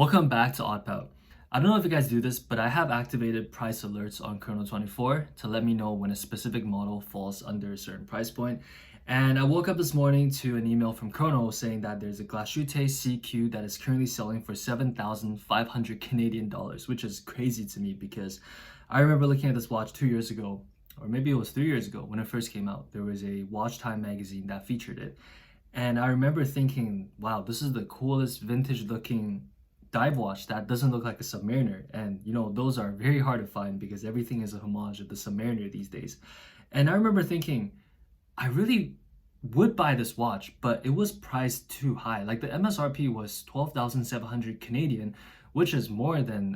Welcome back to Oddpout. I don't know if you guys do this, but I have activated price alerts on Chrono24 to let me know when a specific model falls under a certain price point. And I woke up this morning to an email from Chrono saying that there's a Glashutte CQ that is currently selling for 7,500 Canadian dollars, which is crazy to me because I remember looking at this watch 2 years ago, or maybe it was 3 years ago when it first came out. There was a Watch Time magazine that featured it. And I remember thinking, wow, this is the coolest vintage looking dive watch that doesn't look like a Submariner. And those are very hard to find because everything is a homage of the Submariner these days. And I remember thinking, I really would buy this watch, but it was priced too high. Like the MSRP was 12,700 Canadian, which is more than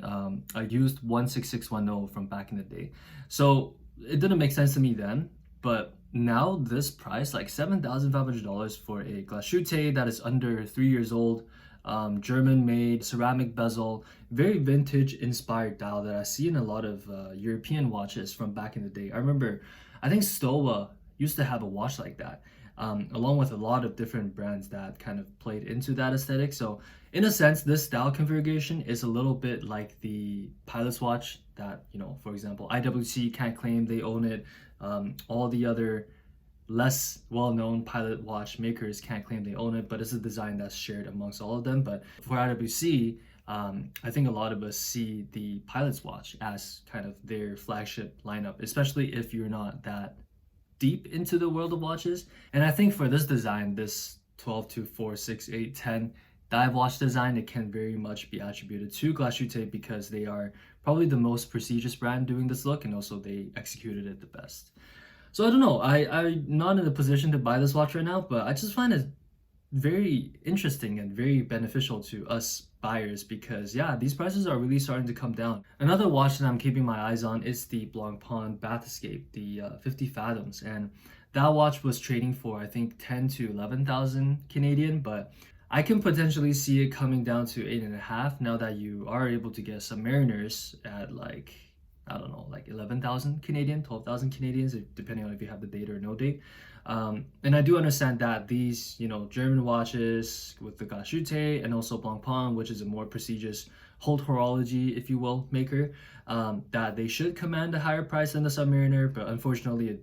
a used 16610 from back in the day. So it didn't make sense to me then, but now this price, like $7,500 for a Glashutte that is under 3 years old, German-made ceramic bezel, very vintage inspired dial that I see in a lot of European watches from back in the day. I remember, I think Stowa used to have a watch like that, along with a lot of different brands that kind of played into that aesthetic. So in a sense, this dial configuration is a little bit like the Pilot's watch that, for example, IWC can't claim they own it. All the other less well-known pilot watch makers can't claim they own it, but it's a design that's shared amongst all of them. But for IWC, I think a lot of us see the Pilot's watch as kind of their flagship lineup, especially if you're not that deep into the world of watches. And I think for this design, this 12 to 4, 6, 8, 10 dive watch design, it can very much be attributed to Glashutte because they are probably the most prestigious brand doing this look, and also they executed it the best. So I don't know, I'm not in a position to buy this watch right now, but I just find it very interesting and very beneficial to us buyers because yeah, these prices are really starting to come down. Another watch that I'm keeping my eyes on is the Blancpain Bath Escape, the 50 Fathoms, and that watch was trading for I think 10 to 11,000 Canadian, but I can potentially see it coming down to 8.5 now that you are able to get Submariners at like, I don't know, like 11,000 Canadian, 12,000 Canadians, depending on if you have the date or no date. And I do understand that these, German watches with the Glashutte and also Blancpain, which is a more prestigious haute horology, if you will, maker, that they should command a higher price than the Submariner. But unfortunately,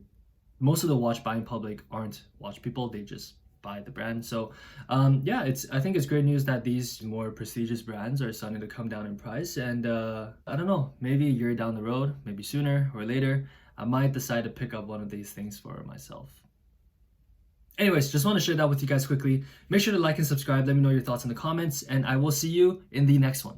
most of the watch buying public aren't watch people. They just buy the brand. So yeah, I think it's great news that these more prestigious brands are starting to come down in price. And I don't know, maybe a year down the road, maybe sooner or later, I might decide to pick up one of these things for myself. Anyways, just want to share that with you guys quickly. Make sure to like and subscribe. Let me know your thoughts in the comments, and I will see you in the next one.